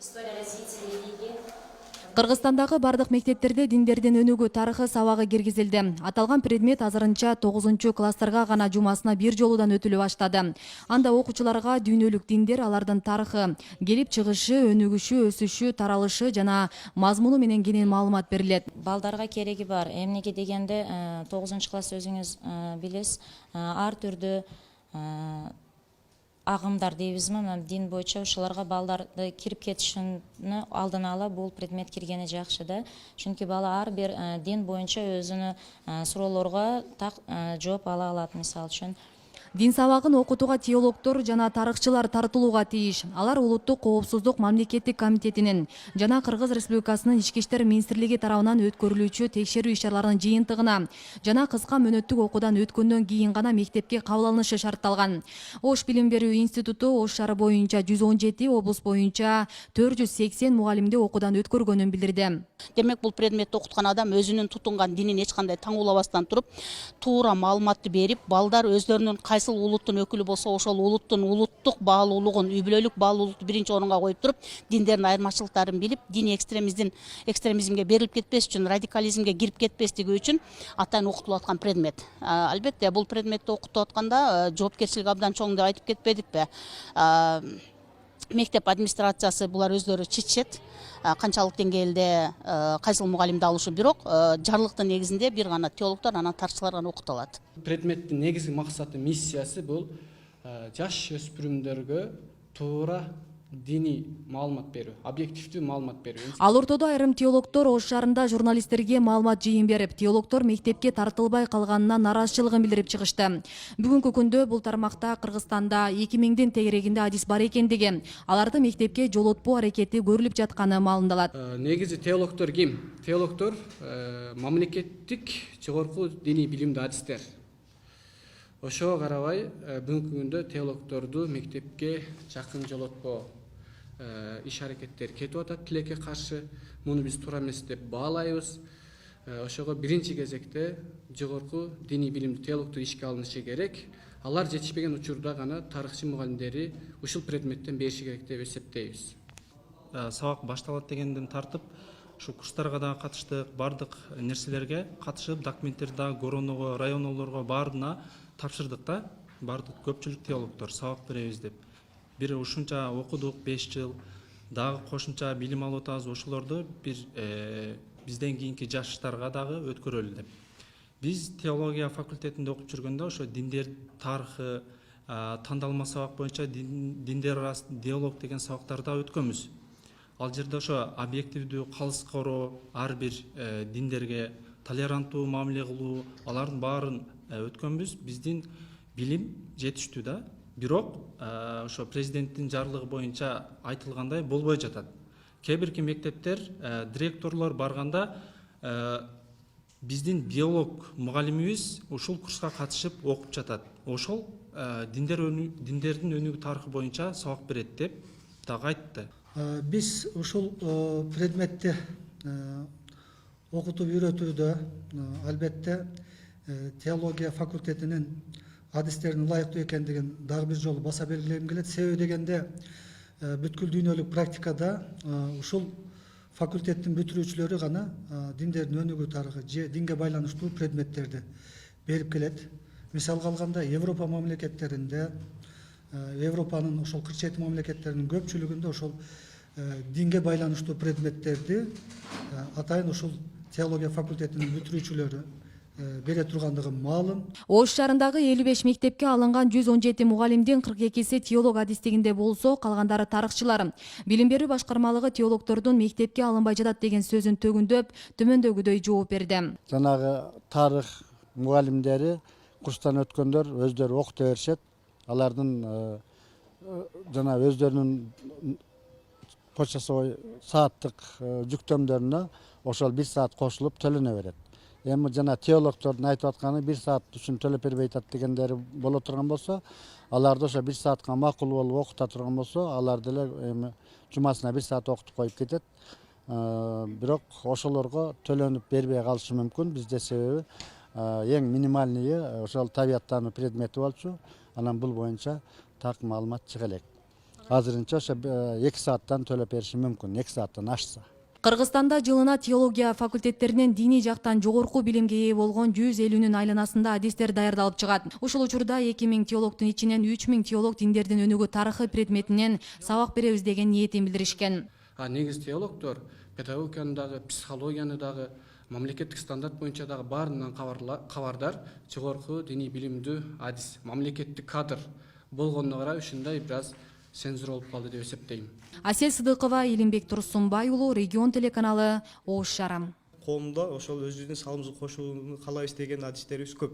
История развития религии. Кыргызстандагы бардык мектептерде диндердин өнүгүү тарыхы сабагы киргизилди. Аталган предмет азырынча 9-класстарга гана жумасына бир жолудан өтүлө баштады. Анда окуучуларга дүйнөлүк диндер, алардын тарыхы, келип чыгышы, өнүгүшү, өсүшү, таралышы жана мазмуну менен кенен маалымат берилет. Балдарга кереги бар. Эмнеге дегенде 9-класс өзүңүз билесиз, ар түрдүү агымдар дейбизби, дин боюнча ошолорго балдарды кирип кетишини алдын ала бул предмет киргени жакшы да. Чүнки бала ар бир дин боюнча өзүнүн суроолорго так жооп ала алат. Мисалы үчүн Дин сабагын окутууга теологдор жана тарыхчылар тартылууга тийиш. Алар Улуттук коопсуздук мамлекеттик комитетинин жана Кыргыз Республикасынын Ички иштер министрлиги тарабынан өткөрүлүүчү текшерүү иш-чараларынын жыйынтыгына жана кыска мөөнөттүк окуудан өткөндөн кийин гана мектепке кабыл алынышы шартталган. Ош билим берүү институту Ош шаары боюнча 117, облус боюнча 480 мугалимди окуудан өткөргөнүн билдирди. Демек бул предметти окуткан адам өзүнүн тутунган динин эч кандай таңуулабастан туруп, туура маалыматты берип, балдар өздөрүнүн кайсыл улуттун өкүлү болсо ошол улуттун улуттук баалуулугун, үй бүлөлүк баалуулукту биринчи орунга коюп туруп, диндердин айырмачылыктарын билип, дини экстремизмге берилип кетпеш үчүн, радикализмге кирип кетпестиги үчүн атайын окутулуп аткан предмет. Албетте бул предметти окутуп атканда жоопкерчилиги абдан чоң деп айтып кетпедикпи? Мектеп администрациясы булар өздөрү чечет. Канчалык деңгээлде кайсыл мугалимди алышы, бирок жарлыктын негизинде бир гана теологдор, анан тарыхчылар гана окутулат. Предметтин негизги максаты, миссиясы бул жаш өспүрүмдөргө туура диний маалымат берүү, объективдүү маалымат берүү. Ал ортодо айрым теологдор Ош шаарында журналисттерге маалымат жыйын берип, теологдор мектепке тартылбай калганына нааразычылыгын билдирип чыгышты. Бүгүнкү күндө бул тармакта Кыргызстанда 2000дин тегерегинде адис бар экендиги, аларды мектепке жолотпоо аракети көрүлүп жатканы маалымдалат. Негизи теологдор ким? Теологдор мамлекеттик жогорку диний билимдүү адистер. Ошого карабай бүгүнкү күндө теологдорду мектепке жакын жолотпоо иш аракеттери кетип атат тилекке каршы. Муну биз туура эмес деп баалайбыз. Ошого биринчи кезекте жогорку диний билимдүү теологдор ишке алынышы керек. Алар жетишпеген учурда гана тарыхчы мугалимдери ушул предметтен бериши керек деп эсептейбиз. Сабак башталат дегенден тартып, ушу курстарга да катыштык, бардык нерселерге катышып, документтерди да короного, районоолорго баарына тапшырдык да. Бардык көпчүлүк теологдор сабак беребиз деп. Бир ушунча окудук 5 жыл, дагы кошумча билим алып атабыз, ошолорду бир бизден кийинки жаштарга дагы өткөрөлү деп. Биз теология факультетинде окуп жүргөндө ошо диндер тарыхы, тандалма сабак боюнча диндер арасында диалог деген сабактарды өткөнбүз. Ал жерде ошо объективдүү калыс короо, ар бир диндерге толеранттуу мамиле кылуу, алардын баарын өткөнбүз. Биздин билим жетиштүү да. Бирок ошо президенттин жарлыгы боюнча айтылгандай болбой жатат. Кээ бирки мектептер директорлор барганда биздин биолог мугалимибиз ушул курска катышып окуп жатат. Ошол диндердин өнүгүү тарыхы боюнча сабак берет деп дагы айтты. Биз ушул предметти окутуп үйрөтүүдө албетте теология факультетинин адистеринин ылайыктуу экендигин дагы бир жолу баса белгилегим келет. Себеби дегенде бүткүл дүйнөлүк практикада ушул факультеттин бүтүрүүчүлөрү гана диндердин өнүгүү тарыхы же динге байланыштуу предметтерди берип келет. Мисалга алганда Европа мамлекеттеринде, Европанын ошол 47 мамлекеттеринин көпчүлүгүндө ошол динге байланыштуу предметтерди атайын ушул теология факультетинин бүтүрүүчүлөрү бере тургандыгы маалым. Ош шаарындагы 55 мектепке алынган 117 мугалимдин 42си теолог адистигинде болсо, калгандары тарыхчылар. Билим берүү башкармалыгы теологдордун мектепке алынбай жатат деген сөзүн төгүндөп, төмөндөгүдөй жооп берди. Жанагы тарых мугалимдери курстан өткөндөр өздөрү окута беришет. Алардын жана өздөрүнүн почасовой сааттык жүктөмдөрүнө ошол 1 саат кошулуп төлөнө берет. Эми жана теологдордун айтып атканы 1 саат үчүн төлөп бербей атат дегендери боло турган болсо, аларды ошо 1 саатка макул болуп окута турган болсо, алар деле эми жумасына 1 саат окутуп коюп кетет. Бирок ошолорго төлөнүп бербей калышы мүмкүн. Бизде себеби эң минимальный ошол табияттануу предмети болчу. Анан бул боюнча так маалымат чыга элек. азырынча ошо 2 сааттан төлөп бериши мүмкүн, 2 сааттан ашса. Кыргызстанда жылына теология факультеттеринен диний жактан жогорку билимге ээ болгон 150-нün айланасында адистер даярдалып чыгат. Ушул учурда 2000 теологдун ичинен 3000 теолог диндердин өнүгүү тарыхы предметинен сабак беребиз деген ниетин билдиришкен. Негиз теологдор педагогиканы дагы, психологияны дагы, мамлекеттик стандарт боюнча дагы баарынан кабардар, жогорку диний билимдүү адис, мамлекеттик кадр болгонуна карай ушундай бир аз цензура болуп калды деп эсептейм. Асель Сыдыкова, Илимбек Турсунбай уулу, Регион телеканалы, Ош Шарам. Коомдо ошол өзүбүздүн салымыбызды кошууну каалайбыз деген адистерибиз көп.